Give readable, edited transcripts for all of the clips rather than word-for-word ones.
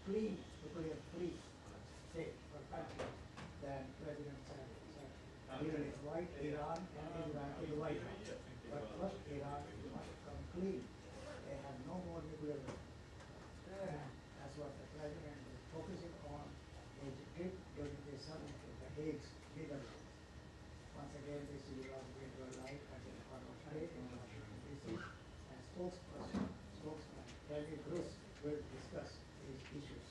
clean, nuclear-free state or country than President Saddam. Even in white Iran and Iran in the White House. But first Iran must come clean. They have no more nuclear weapons. And that's what the president is focusing on his trip during the summit in the Hague, Netherlands. Once again, this is going to a light at the Department of State in Washington, D.C. And spokesman, Kelly Bruce, will discuss these issues.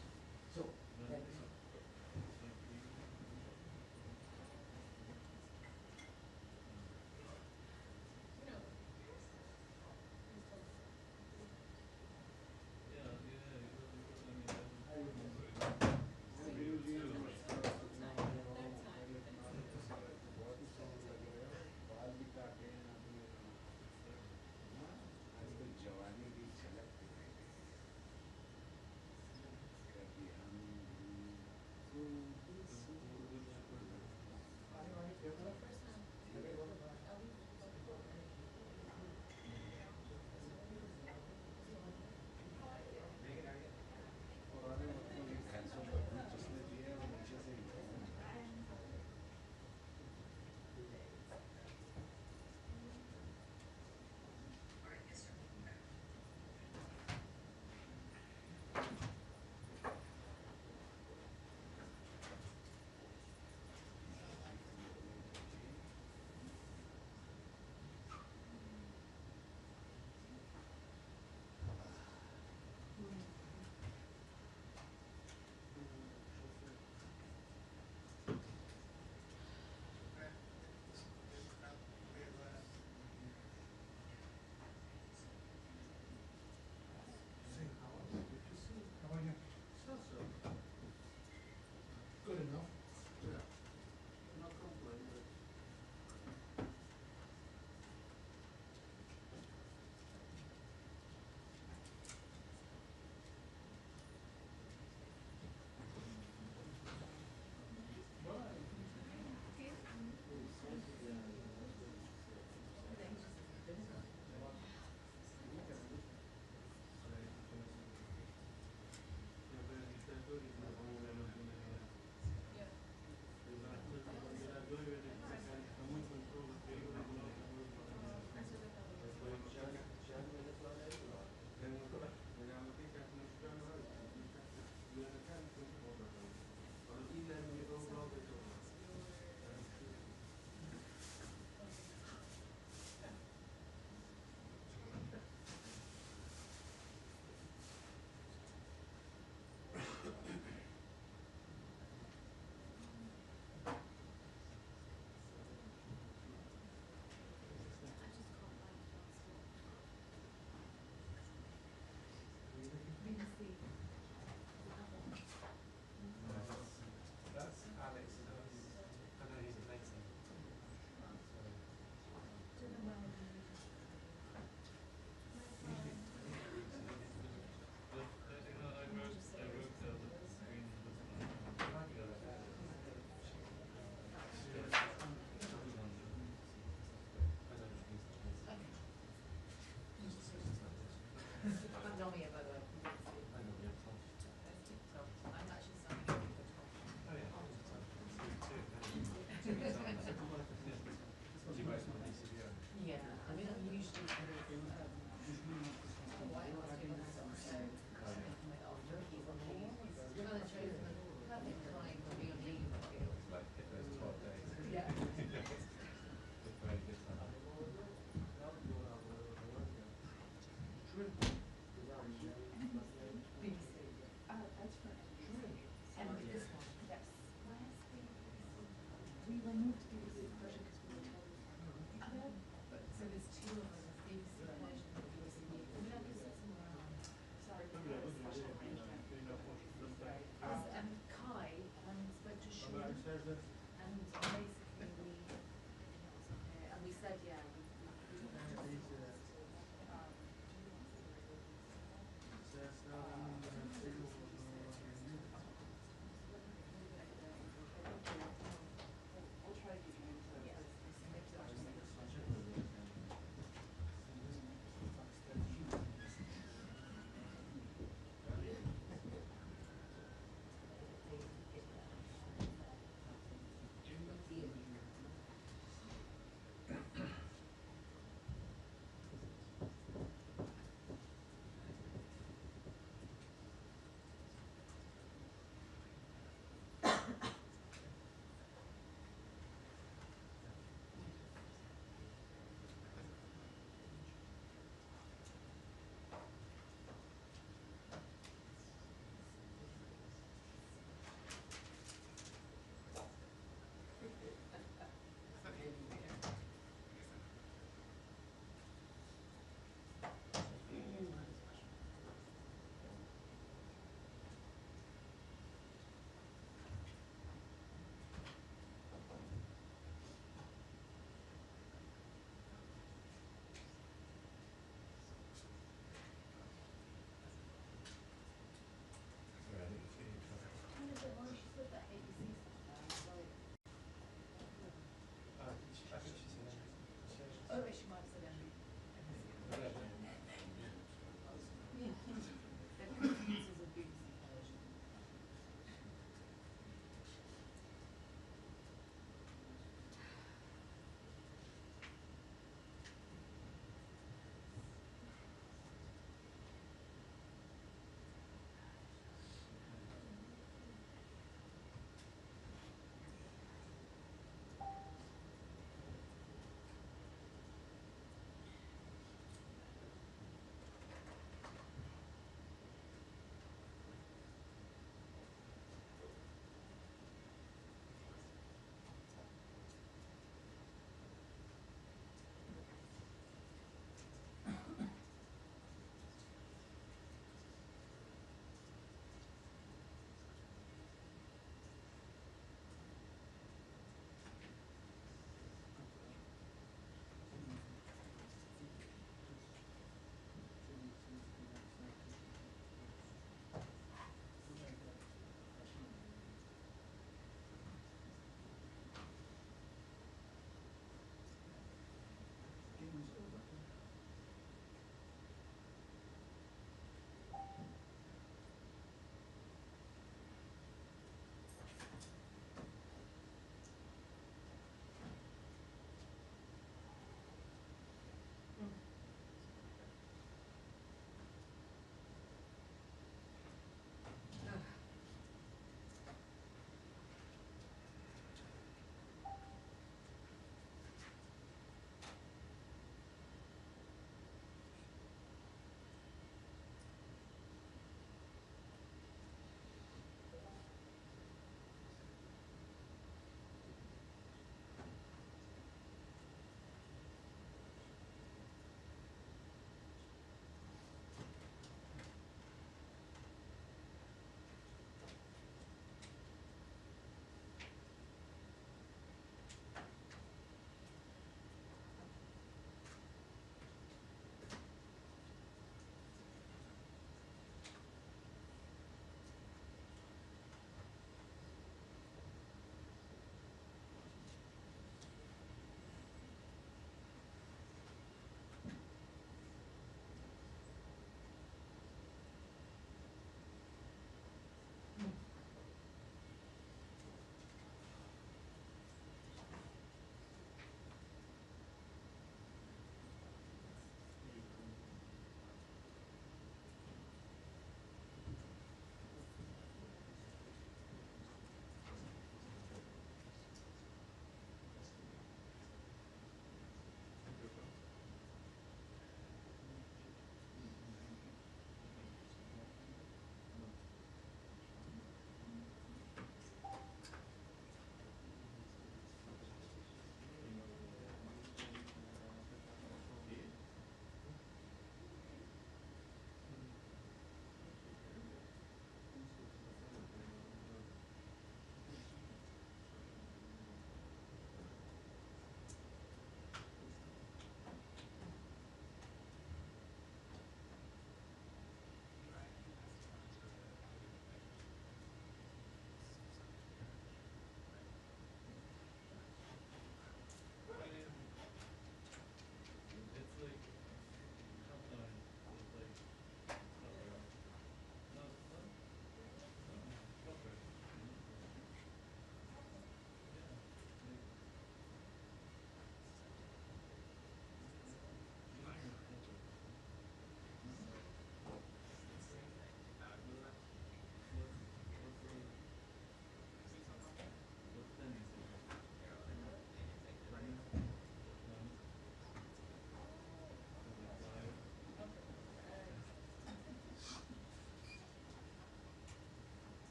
So, thank you. Good enough. Yeah. Not complaining. That's Alex. I know he's amazing. Tell me about that. I'm actually something. Yeah, I mean, I'm usually white perfect time for me on leave. Like hit those 12 days. Yeah. Very good time. Sure.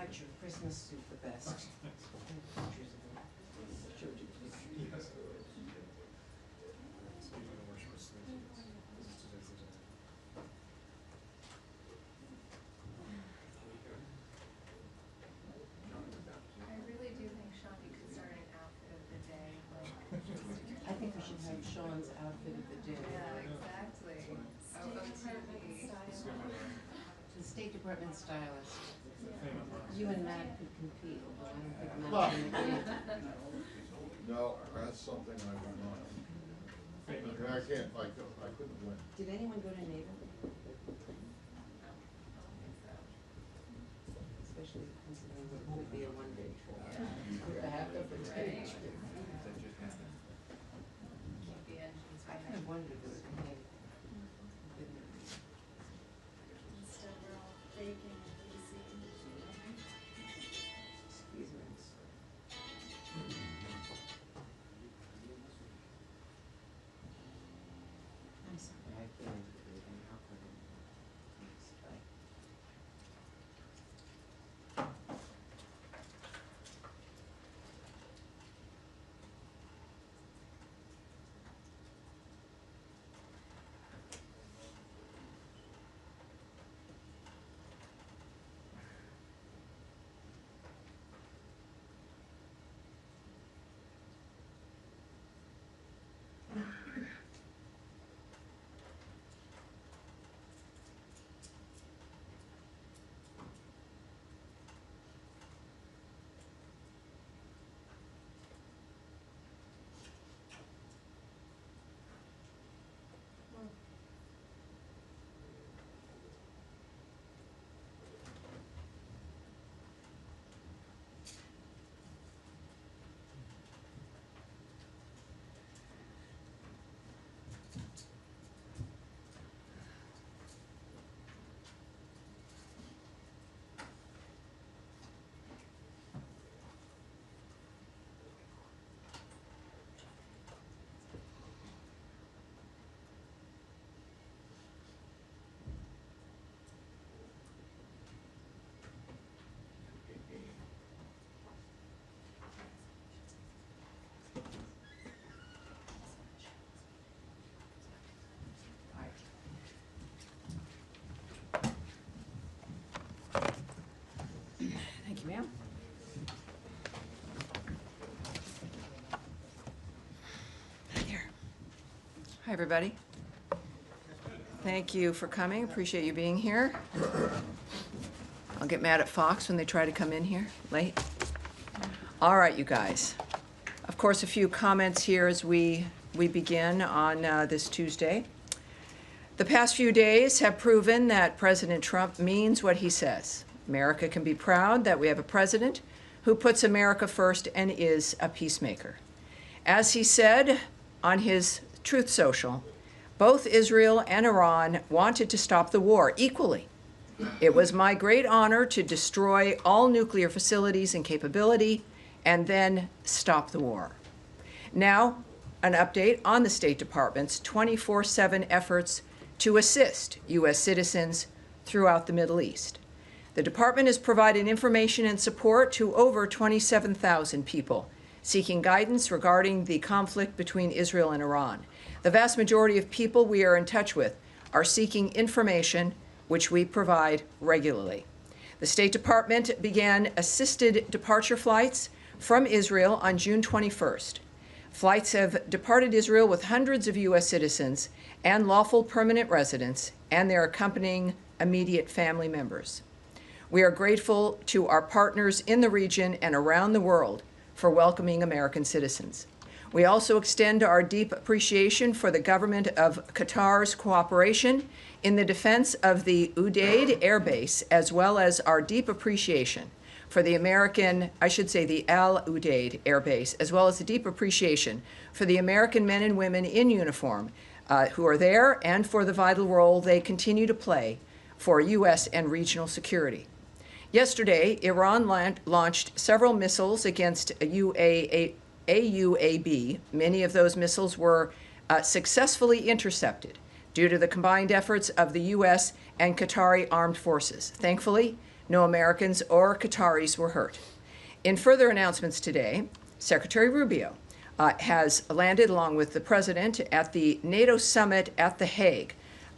liked your Christmas suit the best. I have pictures of it. Showed you the picture. Yes. So you're gonna watch Christmas. This is today's the day. I really do think, Sean, you could start an outfit of the day, like. I think we should have Sean's outfit of the day. Yeah, exactly. OOTD. The State Department stylist. Famous last. You and Matt could compete, although I don't think Matt's gonna be. No, that's something I would not. Famous. I can't, I couldn't win. Did anyone go to NATO? Especially considering what would be a one-day trip. A half of a day. Keep the engines I kind of wondered if it had been. Instead, we're all baking in DC. Squeeze mints. I'm sorry, I can't do it. How could I? Thanks, bye. Thank you, ma'am. Hi there. Hi, everybody. Thank you for coming. Appreciate you being here. I'll get mad at Fox when they try to come in here late. All right, you guys. Of course, a few comments here as we begin on this Tuesday. The past few days have proven that President Trump means what he says. America can be proud that we have a president who puts America first and is a peacemaker. As he said on his Truth Social, both Israel and Iran wanted to stop the war equally. It was my great honor to destroy all nuclear facilities and capability and then stop the war. Now, an update on the State Department's 24/7 efforts to assist U.S. citizens throughout the Middle East. The department has provided information and support to over 27,000 people seeking guidance regarding the conflict between Israel and Iran. The vast majority of people we are in touch with are seeking information, which we provide regularly. The State Department began assisted departure flights from Israel on June 21st. Flights have departed Israel with hundreds of U.S. citizens and lawful permanent residents and their accompanying immediate family members. We are grateful to our partners in the region and around the world for welcoming American citizens. We also extend our deep appreciation for the government of Qatar's cooperation in the defense of the Udeid Air Base, as well as our deep appreciation for the the Al Udeid Air Base, as well as the deep appreciation for the American men and women in uniform who are there and for the vital role they continue to play for U.S. and regional security. Yesterday, Iran launched several missiles against AUAB. Many of those missiles were successfully intercepted due to the combined efforts of the U.S. and Qatari armed forces. Thankfully, No Americans or Qataris were hurt. In further announcements today, Secretary Rubio has landed along with the president at the NATO summit at The Hague.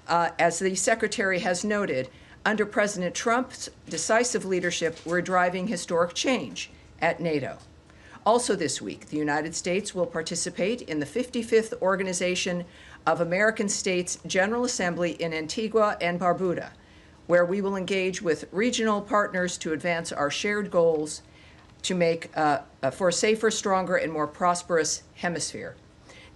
As the secretary has noted, under President Trump's decisive leadership, we're driving historic change at NATO. Also this week, the United States will participate in the 55th Organization of American States General Assembly in Antigua and Barbuda, where we will engage with regional partners to advance our shared goals to make for a safer, stronger, and more prosperous hemisphere.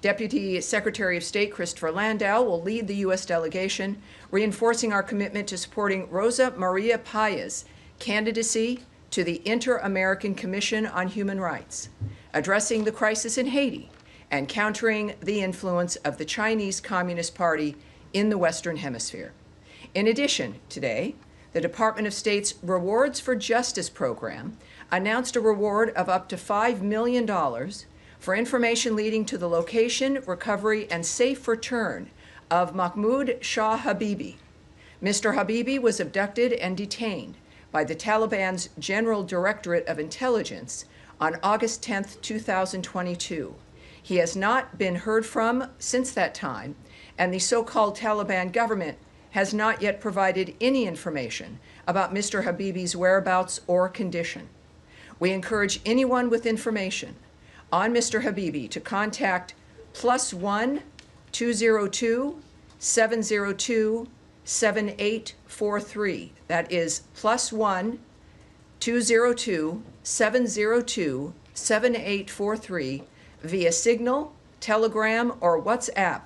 Deputy Secretary of State Christopher Landau will lead the U.S. delegation, reinforcing our commitment to supporting Rosa Maria Paya's candidacy to the Inter-American Commission on Human Rights, addressing the crisis in Haiti, and countering the influence of the Chinese Communist Party in the Western Hemisphere. In addition, today, the Department of State's Rewards for Justice program announced a reward of up to $5 million for information leading to the location, recovery, and safe return of Mahmoud Shah Habibi. Mr. Habibi was abducted and detained by the Taliban's General Directorate of Intelligence on August 10, 2022. He has not been heard from since that time, and the so-called Taliban government has not yet provided any information about Mr. Habibi's whereabouts or condition. We encourage anyone with information on Mr. Habibi to contact +1 202 702 7843. That is +1 202 702 7843 via Signal, Telegram, or WhatsApp,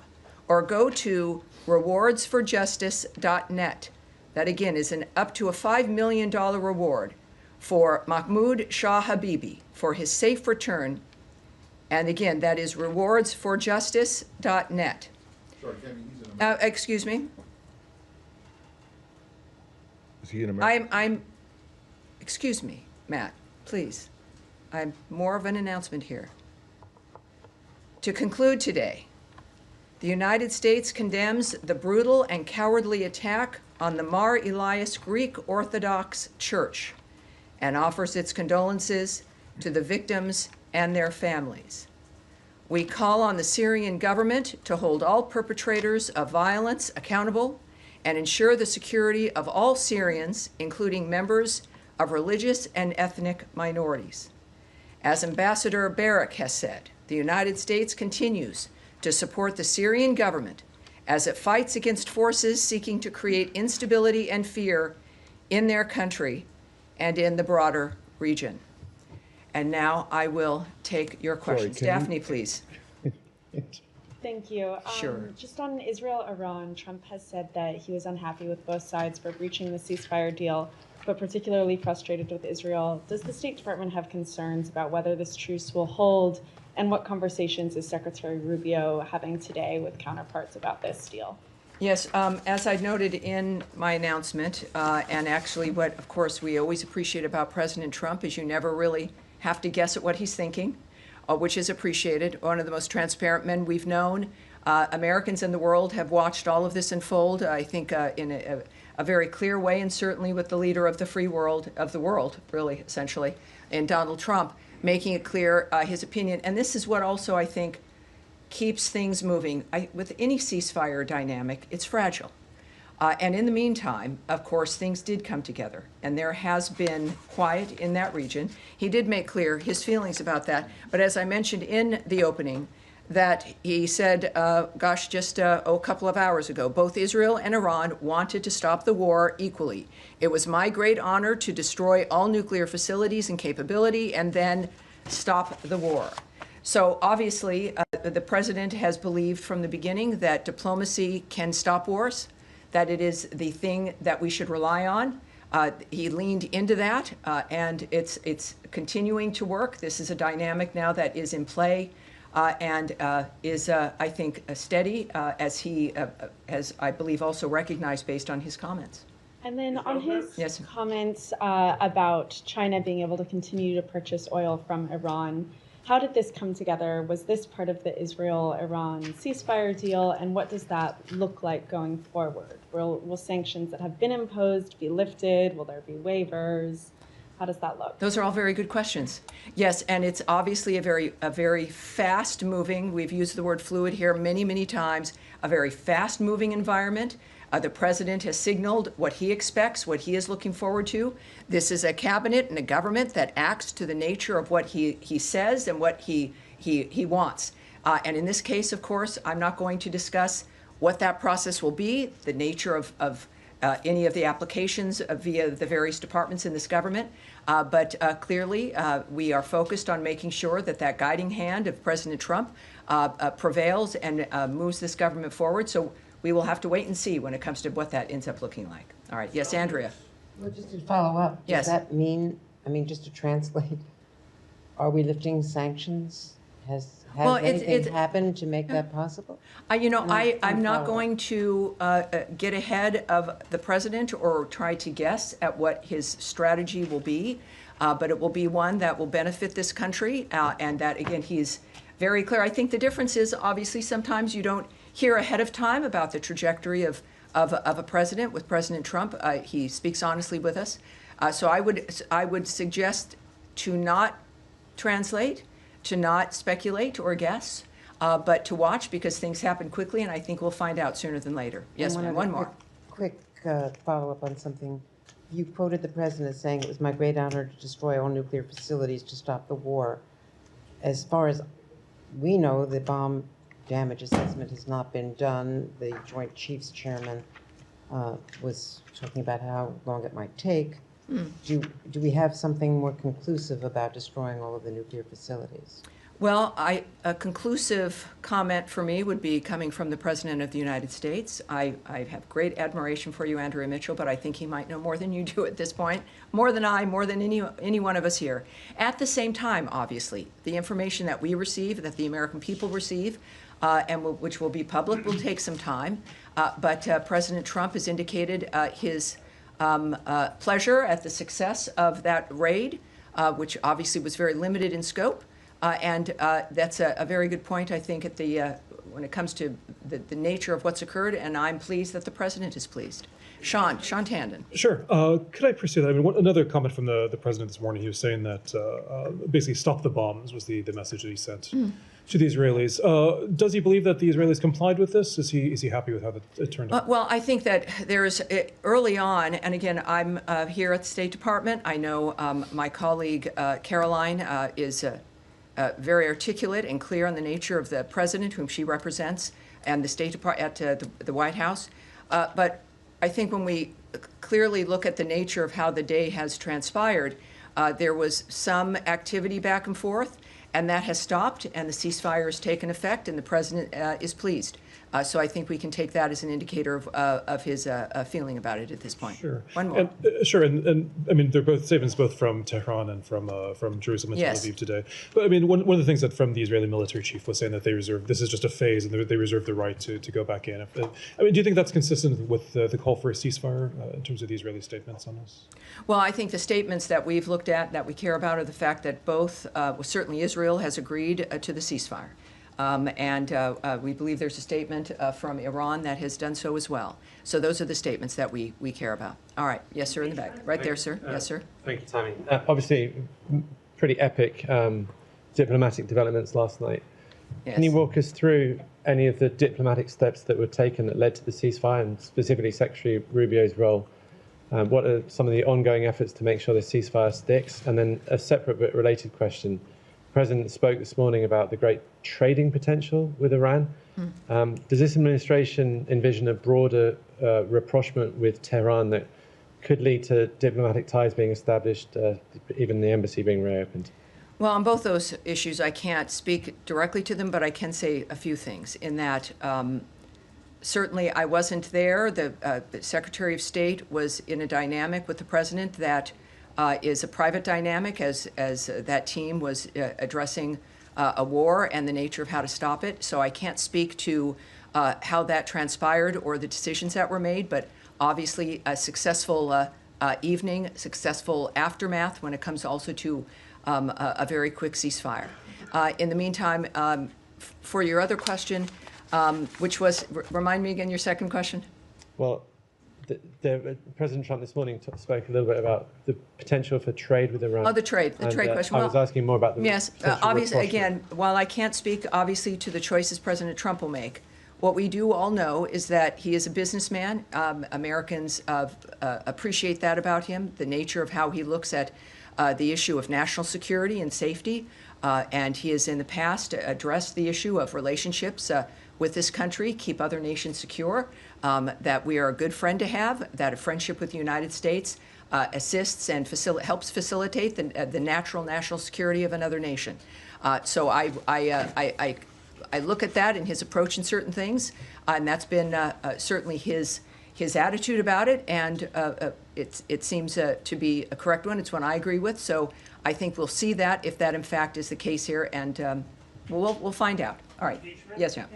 or go to rewardsforjustice.net. That again is an up to a $5 million reward for Mahmoud Shah Habibi for his safe return. And again, that is rewardsforjustice.net. Sorry, Kevin, he's in America. Excuse me? Is he in America? Excuse me, Matt, please. I'm more of an announcement here. To conclude today, the United States condemns the brutal and cowardly attack on the Mar Elias Greek Orthodox Church and offers its condolences to the victims and their families. We call on the Syrian government to hold all perpetrators of violence accountable and ensure the security of all Syrians, including members of religious and ethnic minorities. As Ambassador Barak has said, the United States continues to support the Syrian government as it fights against forces seeking to create instability and fear in their country and in the broader region. And now I will take your questions. Sorry, Daphne, please. Thank you. Sure. Just on Israel-Iran, Trump has said that he was unhappy with both sides for breaching the ceasefire deal, but particularly frustrated with Israel. Does the State Department have concerns about whether this truce will hold, and what conversations is Secretary Rubio having today with counterparts about this deal? Yes, as I noted in my announcement, and actually what, of course, we always appreciate about President Trump is you never really have to guess at what he's thinking, which is appreciated. One of the most transparent men we've known. Americans in the world have watched all of this unfold, I think, in a very clear way, and certainly with the leader of the free world, of the world, really, essentially, in Donald Trump, making it clear his opinion. And this is what also, I think, keeps things moving. With any ceasefire dynamic, it's fragile. And in the meantime, of course, things did come together, and there has been quiet in that region. He did make clear his feelings about that, but as I mentioned in the opening, that he said, just a couple of hours ago, both Israel and Iran wanted to stop the war equally. It was my great honor to destroy all nuclear facilities and capability and then stop the war. So obviously, the president has believed from the beginning that diplomacy can stop wars, that it is the thing that we should rely on. He leaned into that, and it's continuing to work. This is a dynamic now that is in play and is, I think, steady, as he has, I believe, also recognized based on his comments. And then on his Yes. comments about China being able to continue to purchase oil from Iran, How did this come together? Was this part of the Israel-Iran ceasefire deal? And what does that look like going forward? Will sanctions that have been imposed be lifted? Will there be waivers? How does that look? Those are all very good questions. Yes, and it's obviously a very fast-moving, we've used the word fluid here many, many times, a very fast-moving environment. The president has signaled what he expects, what he is looking forward to. This is a cabinet and a government that acts to the nature of what he says and what he wants. And in this case, of course, I'm not going to discuss what that process will be, the nature of any of the applications via the various departments in this government. But clearly, we are focused on making sure that that guiding hand of President Trump prevails and moves this government forward. So we will have to wait and see when it comes to what that ends up looking like. All right. Yes, Andrea. Well, just to follow up, Yes. does that mean, just to translate, are we lifting sanctions? Has anything happened to make that possible? I'm not follow-up. going to get ahead of the president or try to guess at what his strategy will be, but it will be one that will benefit this country, and that, again, he's very clear. I think the difference is, obviously, sometimes you don't hear ahead of time about the trajectory of a president. With President Trump, he speaks honestly with us. So I would suggest to not translate, to not speculate or guess, but to watch, because things happen quickly, and I think we'll find out sooner than later. Yes, ma'am. One more. Quick follow-up on something. You quoted the president as saying, "It was my great honor to destroy all nuclear facilities to stop the war." As far as we know, the bomb damage assessment has not been done. The Joint Chiefs Chairman was talking about how long it might take. Do we have something more conclusive about destroying all of the nuclear facilities? Well, a conclusive comment for me would be coming from the President of the United States. I have great admiration for you, Andrea Mitchell, but I think he might know more than you do at this point, more than I, more than any one of us here. At the same time, obviously, the information that we receive, that the American people receive, which will be public, will take some time. But President Trump has indicated his pleasure at the success of that raid, which obviously was very limited in scope. And that's a very good point, I think, at when it comes to the nature of what's occurred, and I'm pleased that the president is pleased. Sean Tandon. Sure. Could I pursue that? Another comment from the president this morning, he was saying that basically stop the bombs was the message that he sent to the Israelis. Does he believe that the Israelis complied with this? Is he happy with how it turned out? Well, I think that there's early on, and again, I'm here at the State Department. I know my colleague Caroline is very articulate and clear on the nature of the president whom she represents and the State Department at the White House. But I think when we clearly look at the nature of how the day has transpired, there was some activity back and forth, and that has stopped, and the ceasefire has taken effect, and the president is pleased. So I think we can take that as an indicator of his feeling about it at this point. Sure. One more. And I mean, they're both statements both from Tehran and from Jerusalem and Yes. Tel Aviv today. But I mean, one of the things that from the Israeli military chief was saying that this is just a phase, and they reserve the right to go back in. I mean, do you think that's consistent with the call for a ceasefire in terms of the Israeli statements on this? Well, I think the statements that we've looked at that we care about are the fact that both, certainly Israel has agreed to the ceasefire. And we believe there's a statement from Iran that has done so as well. So those are the statements that we care about. All right. Yes, sir, in the back. Right there, sir. Yes, sir. Thank you, Tammy. Obviously, pretty epic diplomatic developments last night. Yes. Can you walk us through any of the diplomatic steps that were taken that led to the ceasefire, and specifically Secretary Rubio's role? What are some of the ongoing efforts to make sure the ceasefire sticks? And then a separate but related question. The President spoke this morning about the great trading potential with Iran. Does this administration envision a broader rapprochement with Tehran that could lead to diplomatic ties being established, even the embassy being reopened? Well, on both those issues, I can't speak directly to them, but I can say a few things in that certainly I wasn't there. The Secretary of State was in a dynamic with the President that is a private dynamic as that team was addressing a war and the nature of how to stop it. So I can't speak to how that transpired or the decisions that were made, but obviously a successful evening, successful aftermath when it comes also to a very quick ceasefire. In the meantime, for your other question, which was, remind me again your second question? Well, President Trump this morning spoke a little bit about the potential for trade with Iran. Oh, the trade question. I was asking more about the Yes, potential obviously, rapprochement. again, while I can't speak obviously to the choices President Trump will make, what we do all know is that he is a businessman. Americans appreciate that about him, the nature of how he looks at the issue of national security and safety. And he has in the past addressed the issue of relationships with this country, keep other nations secure, that we are a good friend to have, that a friendship with the United States assists and helps facilitate the natural national security of another nation. So I look at that in his approach in certain things, and that's been certainly his attitude about it, and it seems to be a correct one. It's one I agree with. So I think we'll see that if that in fact is the case here, and we'll find out. All right. Yes, ma'am.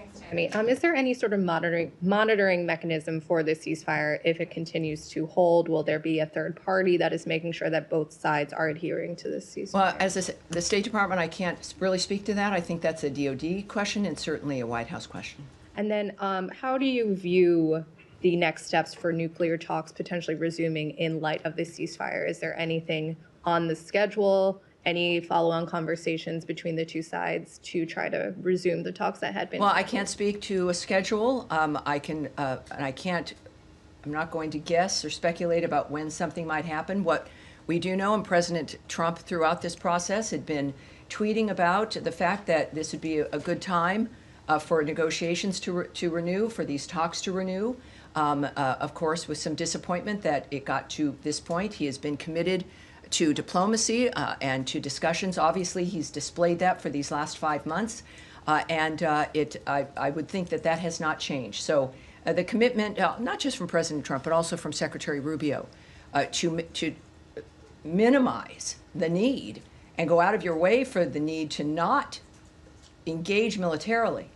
Is there any sort of monitoring mechanism for the ceasefire if it continues to hold? Will there be a third party that is making sure that both sides are adhering to this ceasefire? Well, as the State Department, I can't really speak to that. I think that's a DOD question and certainly a White House question. And then how do you view the next steps for nuclear talks potentially resuming in light of the ceasefire? Is there anything on the schedule? Any follow-on conversations between the two sides to try to resume the talks that had been? Well, I can't speak to a schedule. I'm not going to guess or speculate about when something might happen. What we do know, and President Trump throughout this process had been tweeting about the fact that this would be a good time for negotiations to renew, for these talks to renew. Of course, with some disappointment that it got to this point. He has been committed to diplomacy and to discussions. Obviously, he's displayed that for these last 5 months, and I would think that has not changed. So the commitment, not just from President Trump, but also from Secretary Rubio, to minimize the need and go out of your way for the need to not engage militarily,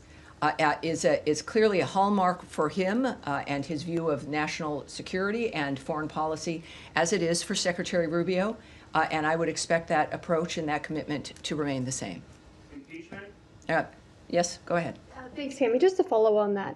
is clearly a hallmark for him and his view of national security and foreign policy, as it is for Secretary Rubio. And I would expect that approach and that commitment to remain the same. Impeachment? Yes, go ahead. Thanks, Tammy. Just to follow on that,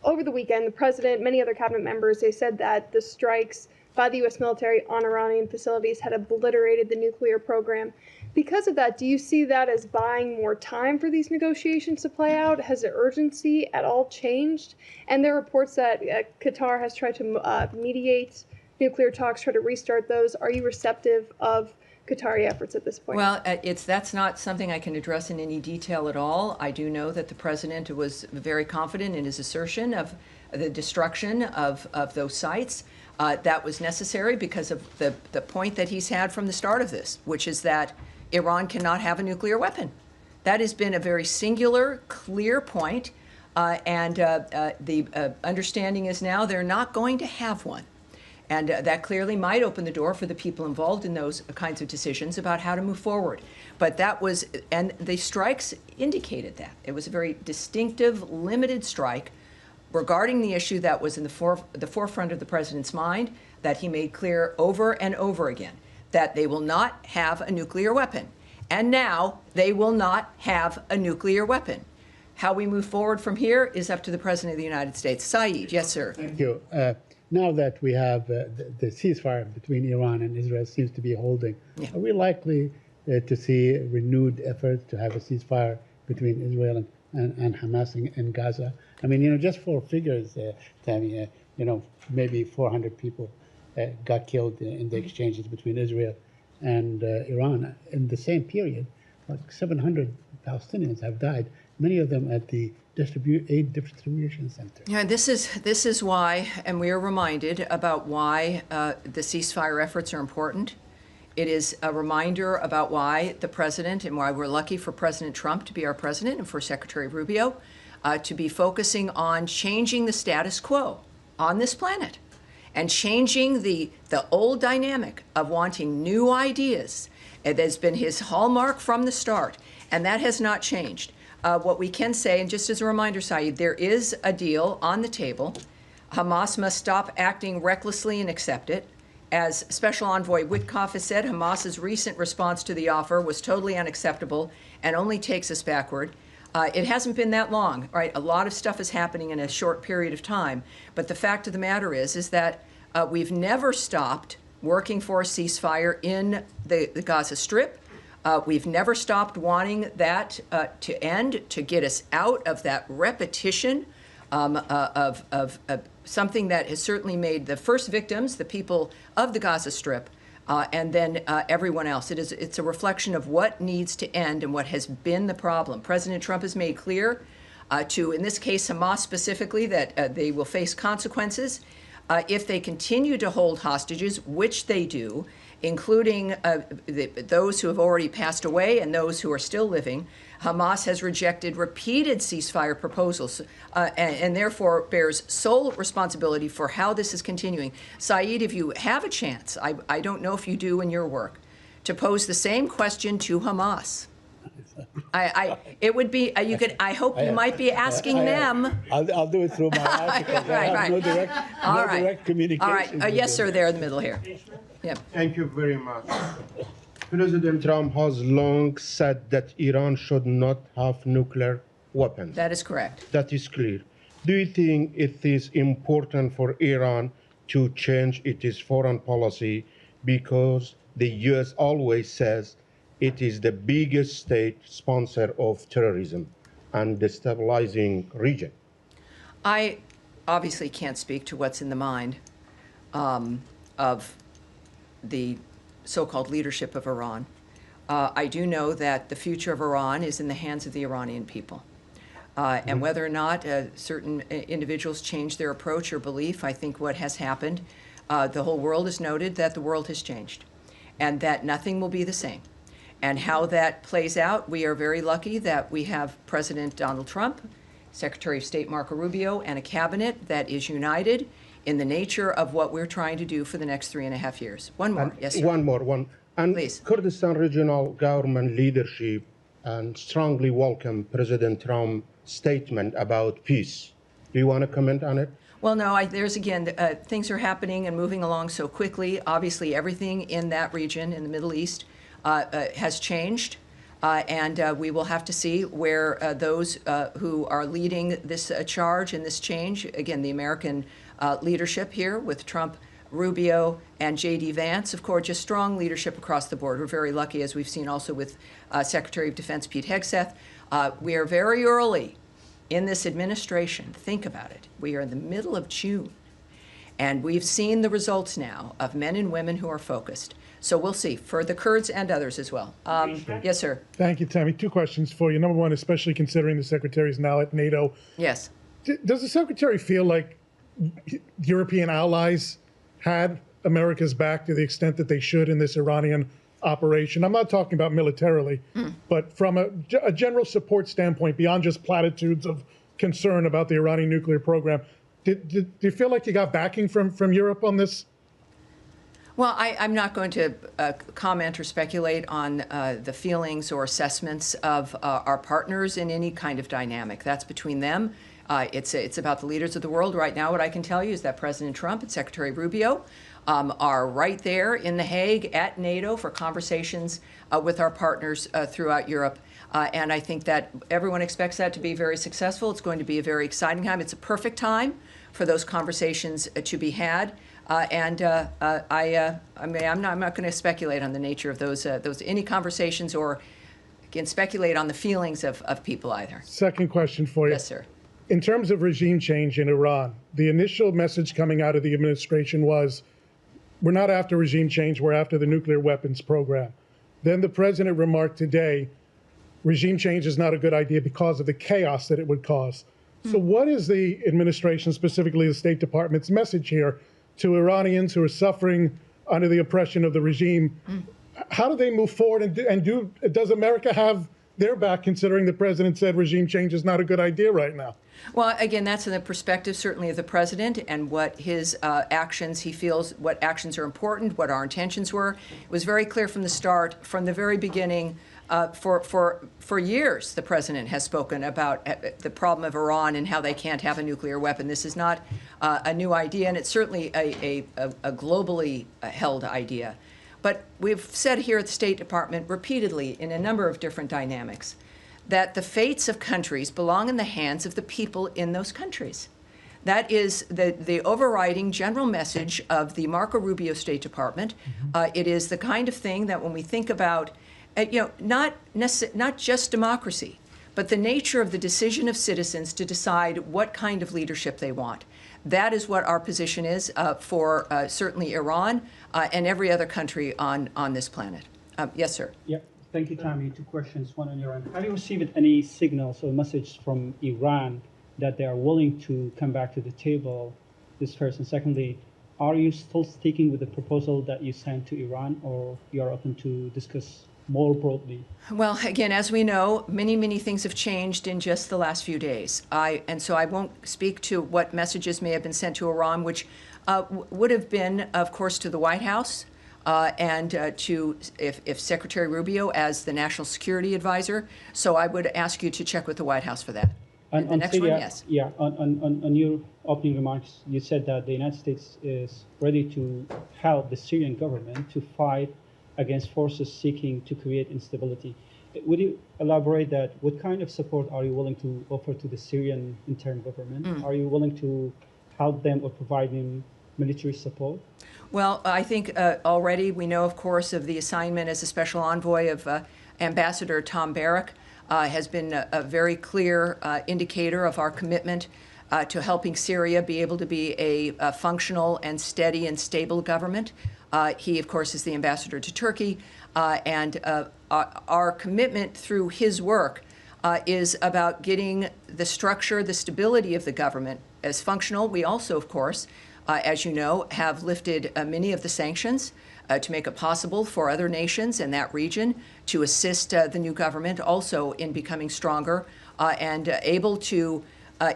over the weekend, the president, many other cabinet members, they said that the strikes by the U.S. military on Iranian facilities had obliterated the nuclear program. Because of that, do you see that as buying more time for these negotiations to play out? Has the urgency at all changed? And there are reports that Qatar has tried to mediate nuclear talks, try to restart those. Are you receptive of Qatari efforts at this point? Well, that's not something I can address in any detail at all. I do know that the president was very confident in his assertion of the destruction of those sites. That was necessary because of the point that he's had from the start of this, which is that Iran cannot have a nuclear weapon. That has been a very singular, clear point, and the understanding is now they're not going to have one. And that clearly might open the door for the people involved in those kinds of decisions about how to move forward. But that was, and the strikes indicated that. It was a very distinctive, limited strike regarding the issue that was in the forefront of the president's mind, that he made clear over and over again, that they will not have a nuclear weapon. And now they will not have a nuclear weapon. How we move forward from here is up to the President of the United States. Saeed, yes, sir. Thank you. Now that we have the ceasefire between Iran and Israel seems to be holding, are we likely to see renewed efforts to have a ceasefire between Israel and Hamas in Gaza? I mean, just for figures, Tammy, maybe 400 people got killed in the exchanges between Israel and Iran. In the same period, like 700 Palestinians have died, many of them at the aid distribution center. Yeah, this is why, and we are reminded about why the ceasefire efforts are important. It is a reminder about why the president, and why we're lucky for President Trump to be our president and for Secretary Rubio to be focusing on changing the status quo on this planet and changing the old dynamic of wanting new ideas. It has been his hallmark from the start, and that has not changed. What we can say, and just as a reminder, Saeed, there is a deal on the table. Hamas must stop acting recklessly and accept it, As Special Envoy Witkoff has said, Hamas's recent response to the offer was totally unacceptable and only takes us backward. It hasn't been that long, right? A lot of stuff is happening in a short period of time. But the fact of the matter is that we've never stopped working for a ceasefire in the Gaza Strip. We've never stopped wanting that to end, to get us out of that repetition of something that has certainly made the first victims, the people of the Gaza Strip, and then everyone else. It's a reflection of what needs to end and what has been the problem. President Trump has made clear to, in this case, Hamas specifically, that they will face consequences if they continue to hold hostages, which they do, including those who have already passed away and those who are still living. Hamas has rejected repeated ceasefire proposals and therefore bears sole responsibility for how this is continuing. Saeed, if you have a chance, I don't know if you do in your work, to pose the same question to Hamas. It would be, you could, I hope you might be asking them. I'll do it through my articles. I have no direct communication. All right. Yes, sir, there in the middle here. Yep. Thank you very much. President Trump has long said that Iran should not have nuclear weapons. That is correct. That is clear. Do you think it is important for Iran to change its foreign policy because the U.S. always says it is the biggest state sponsor of terrorism and destabilizing region? I obviously can't speak to what's in the mind of the so-called leadership of Iran. I do know that the future of Iran is in the hands of the Iranian people. And whether or not certain individuals change their approach or belief, I think what has happened, the whole world has noted that the world has changed and that nothing will be the same. And how that plays out, we are very lucky that we have President Donald Trump, Secretary of State Marco Rubio, and a cabinet that is united in the nature of what we're trying to do for the next 3.5 years. One more, yes, sir. One more. And please. Kurdistan regional government leadership and strongly welcome President Trump's statement about peace. Do you want to comment on it? Well, no, there's again, things are happening and moving along so quickly. Obviously, everything in that region, in the Middle East, has changed. And we will have to see where those who are leading this charge and this change, again, the American leadership here with Trump, Rubio, and J.D. Vance, of course, just strong leadership across the board. We're very lucky, as we've seen also with Secretary of Defense Pete Hegseth. We are very early in this administration. Think about it. We are in the middle of June, and we've seen the results now of men and women who are focused. So we'll see, for the Kurds and others as well. Yes, sir. Thank you, Tammy. 2 questions for you. Number one, especially considering the Secretary is now at NATO. Yes. Does the Secretary feel like European allies had America's back to the extent that they should in this Iranian operation? I'm not talking about militarily, but from a general support standpoint, beyond just platitudes of concern about the Iranian nuclear program, do you feel like you got backing from Europe on this? Well, I'm not going to comment or speculate on the feelings or assessments of our partners in any kind of dynamic. That's between them. It's about the leaders of the world. Right now, what I can tell you is that President Trump and Secretary Rubio are right there in The Hague at NATO for conversations with our partners throughout Europe. And I think that everyone expects that to be very successful. It's going to be a very exciting time. It's a perfect time for those conversations to be had. I'm not going to speculate on the nature of those any conversations or, again, speculate on the feelings of people either. Second question for you. Yes, sir. In terms of regime change in Iran, the initial message coming out of the administration was, we're not after regime change, we're after the nuclear weapons program. Then the president remarked today, regime change is not a good idea because of the chaos that it would cause. So what is the administration, specifically the State Department's message here to Iranians who are suffering under the oppression of the regime? How do they move forward, does America have their back, considering the president said regime change is not a good idea right now? Well, again, that's in the perspective certainly of the president and what his actions, he feels what actions are important, what our intentions were. It was very clear from the start, from the very beginning, For years, the president has spoken about the problem of Iran and how they can't have a nuclear weapon. This is not a new idea, and it's certainly a globally held idea. But we've said here at the State Department repeatedly in a number of different dynamics that the fates of countries belong in the hands of the people in those countries. That is the overriding general message of the Marco Rubio State Department. It is the kind of thing that when we think about, not just democracy, but the nature of the decision of citizens to decide what kind of leadership they want. That is what our position is for certainly Iran and every other country on this planet. Yes, sir. Yeah, thank you, Tammy. 2 questions, one on Iran. Have you received any signals or message from Iran that they are willing to come back to the table? This first. And secondly, are you still sticking with the proposal that you sent to Iran, or you are open to discuss more broadly? Well, again, as we know, many things have changed in just the last few days. And so I won't speak to what messages may have been sent to Iran, which would have been, of course, to the White House and to if Secretary Rubio as the National Security Advisor. So I would ask you to check with the White House for that. And the next Syria, one, yes. Yeah, on your opening remarks, you said that the United States is ready to help the Syrian government to fight against forces seeking to create instability. Would you elaborate that? What kind of support are you willing to offer to the Syrian interim government? Are you willing to help them or provide them military support? Well, I think already we know, of course, of the assignment as a special envoy of Ambassador Tom Barrack has been a very clear indicator of our commitment to helping Syria be able to be a functional and steady and stable government. He, of course, is the ambassador to Turkey, and our commitment through his work is about getting the structure, the stability of the government as functional. We also, of course, as you know, have lifted many of the sanctions to make it possible for other nations in that region to assist the new government also in becoming stronger and able to,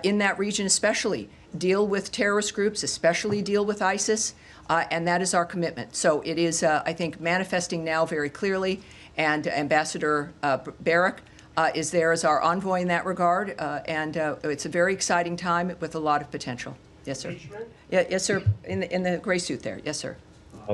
in that region especially, deal with terrorist groups, especially deal with ISIS, and that is our commitment. So it is, I think, manifesting now very clearly, and Ambassador Barrack is there as our envoy in that regard, and it's a very exciting time with a lot of potential. Yes, sir. Yeah, yes, sir. In the gray suit there. Yes, sir.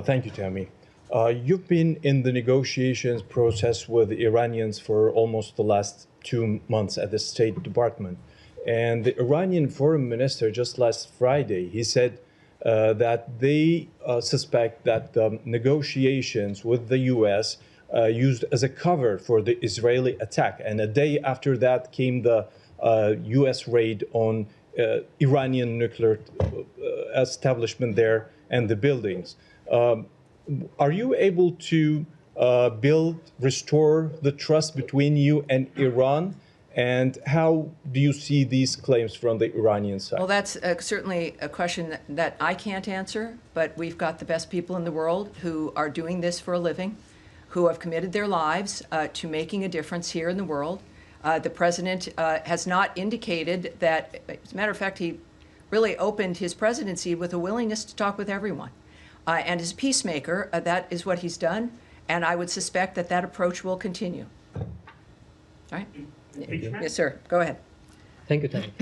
Thank you, Tammy. You've been in the negotiations process with the Iranians for almost the last 2 months at the State Department. And the Iranian foreign minister just last Friday, he said that they suspect that the negotiations with the U.S. Used as a cover for the Israeli attack. And a day after that came the U.S. raid on Iranian nuclear establishment there and the buildings. Are you able to restore the trust between you and Iran? And how do you see these claims from the Iranian side? Well, that's certainly a question that I can't answer, but we've got the best people in the world who are doing this for a living, who have committed their lives to making a difference here in the world. The president has not indicated that, as a matter of fact, he really opened his presidency with a willingness to talk with everyone. And as a peacemaker, that is what he's done, and I would suspect that that approach will continue. All right? Yes, sir. Go ahead. Thank you, Tammy.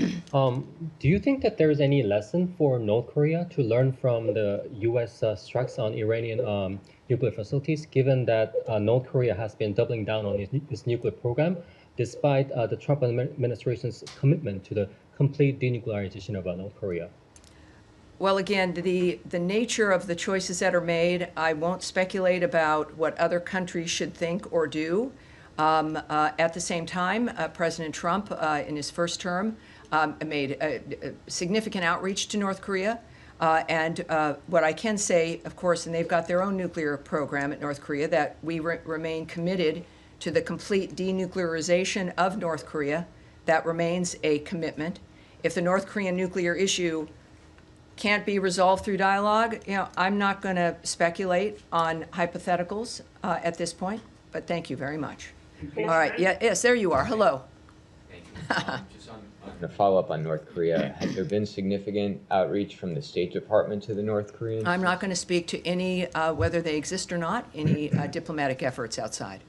Do you think that there is any lesson for North Korea to learn from the U.S. strikes on Iranian nuclear facilities, given that North Korea has been doubling down on its nuclear program, despite the Trump administration's commitment to the complete denuclearization of North Korea? Well, again, the nature of the choices that are made, I won't speculate about what other countries should think or do. At the same time, President Trump, in his first term, made a significant outreach to North Korea. And what I can say, of course, and they've got their own nuclear program at North Korea, that we remain committed to the complete denuclearization of North Korea. That remains a commitment. If the North Korean nuclear issue can't be resolved through dialogue, I'm not going to speculate on hypotheticals at this point, but thank you very much. All right. Yeah, yes, there you are. Hello. Thank you. Just on a follow-up on North Korea, has there been significant outreach from the State Department to the North Koreans? I'm not going to speak to any, whether they exist or not, any diplomatic efforts outside.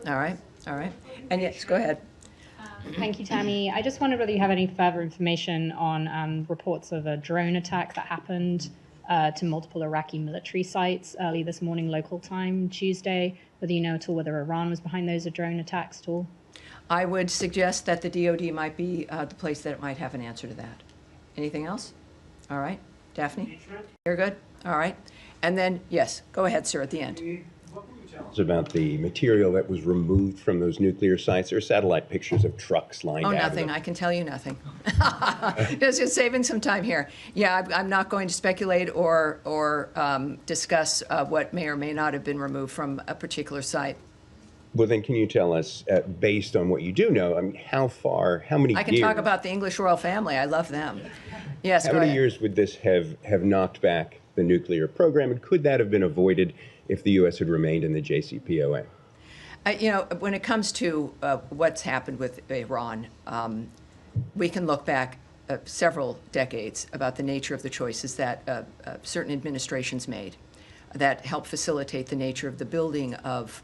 All right, all right. And yes, go ahead. Thank you, Tammy. I just wondered whether you have any further information on reports of a drone attack that happened to multiple Iraqi military sites early this morning, local time, Tuesday, whether you know at all whether Iran was behind those drone attacks at all? I would suggest that the DoD might be the place that it might have an answer to that. Anything else? All right. Daphne? You're good? All right. And then, yes, go ahead, sir, at the end. About the material that was removed from those nuclear sites. There are satellite pictures of trucks lined out. Oh, nothing. I can tell you nothing. Just saving some time here. Yeah, I'm not going to speculate or discuss what may or may not have been removed from a particular site. Well, then can you tell us, based on what you do know, I mean, how many years? I can talk about the English royal family. I love them. Yes, How many years would this have knocked back the nuclear program, and could that have been avoided if the U.S. had remained in the JCPOA? You know, when it comes to what's happened with Iran, we can look back several decades about the nature of the choices that certain administrations made that helped facilitate the nature of the building of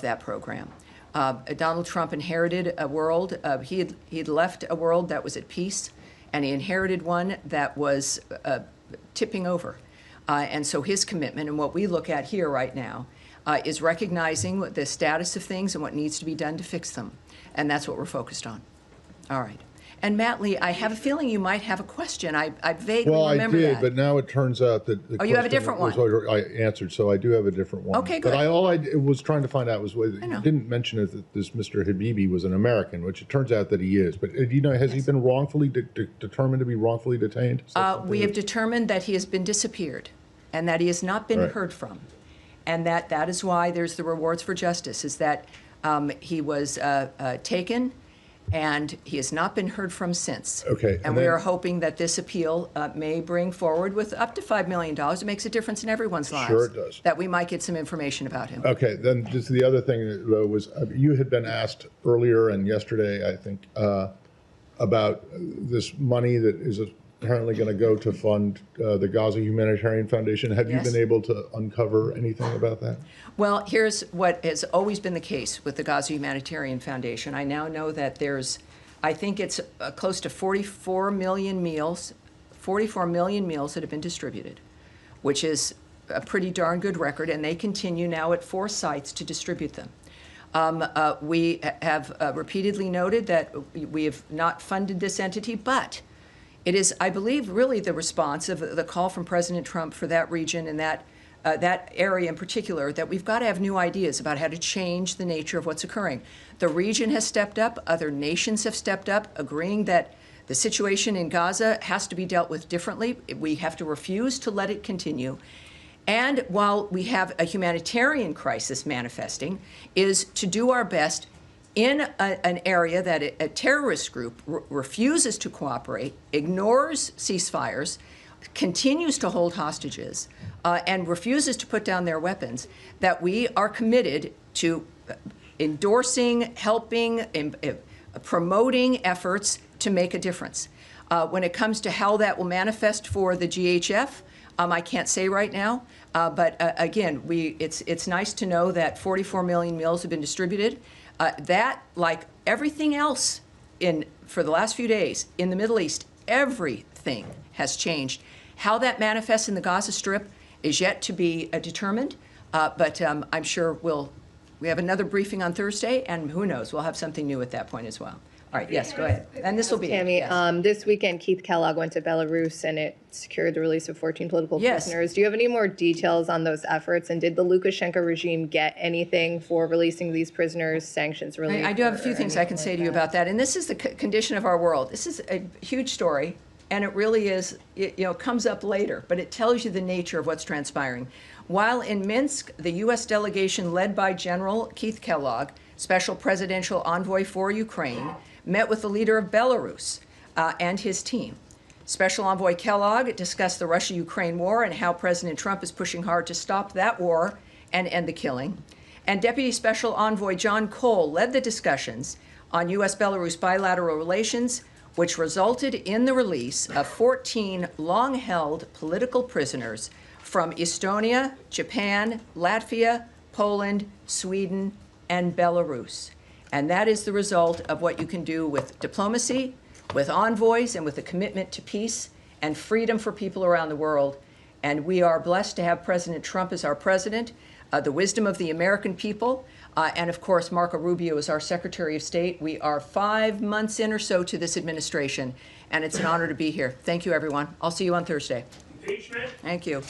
that program. Donald Trump inherited a world, he'd left a world that was at peace, and he inherited one that was tipping over. And so his commitment, and what we look at here right now, is recognizing the status of things and what needs to be done to fix them. And that's what we're focused on. All right. And Matt Lee, I have a feeling you might have a question. I vaguely remember that. Well, I did, but now it turns out that the you have a different one. I answered, so I do have a different one. Okay, good. But all I was trying to find out was whether you didn't mention is that this Mr. Habibi was an American, which it turns out that he is. But do you know, has he been wrongfully determined to be wrongfully detained? We have determined that he has been disappeared and that he has not been heard from. And that is why there's the rewards for justice, is that he was taken and he has not been heard from since. Okay. And we are hoping that this appeal may bring forward with up to $5 million. It makes a difference in everyone's lives. Sure it does. That we might get some information about him. Okay, then just the other thing was you had been asked earlier and yesterday, I think, about this money that is apparently going to go to fund the Gaza Humanitarian Foundation. Have you been able to uncover anything about that? Well, here's what has always been the case with the Gaza Humanitarian Foundation. I now know that there's, I think it's close to 44 million meals that have been distributed, which is a pretty darn good record, and they continue now at 4 sites to distribute them. We have repeatedly noted that we have not funded this entity, but it is, I believe, really the response of the call from President Trump for that region and that area in particular, that we've got to have new ideas about how to change the nature of what's occurring. The region has stepped up, other nations have stepped up, agreeing that the situation in Gaza has to be dealt with differently. We have to refuse to let it continue. And while we have a humanitarian crisis manifesting, is to do our best in an area that a terrorist group refuses to cooperate, ignores ceasefires, continues to hold hostages, and refuses to put down their weapons, that we are committed to endorsing, helping, promoting efforts to make a difference. When it comes to how that will manifest for the GHF, I can't say right now, but again, it's nice to know that 44 million meals have been distributed. That, like everything else for the last few days in the Middle East, everything has changed. How that manifests in the Gaza Strip is yet to be determined, but I'm sure we have another briefing on Thursday, and who knows, we'll have something new at that point as well. All right, yes, go ahead. And this will be Tammy, this weekend, Keith Kellogg went to Belarus and it secured the release of 14 political prisoners. Do you have any more details on those efforts? And did the Lukashenko regime get anything for releasing these prisoners, sanctions relief? I do have a few things I can say to you about that. And this is the condition of our world. This is a huge story, and it really is, comes up later, but it tells you the nature of what's transpiring. While in Minsk, the U.S. delegation led by General Keith Kellogg, Special Presidential Envoy for Ukraine, met with the leader of Belarus and his team. Special Envoy Kellogg discussed the Russia-Ukraine war and how President Trump is pushing hard to stop that war and end the killing. And Deputy Special Envoy John Cole led the discussions on U.S.-Belarus bilateral relations, which resulted in the release of 14 long-held political prisoners from Estonia, Japan, Latvia, Poland, Sweden, and Belarus. And that is the result of what you can do with diplomacy, with envoys, and with a commitment to peace and freedom for people around the world. And we are blessed to have President Trump as our president, the wisdom of the American people, and of course, Marco Rubio is our Secretary of State. We are 5 months in or so to this administration, and it's an honor to be here. Thank you, everyone. I'll see you on Thursday. Thank you.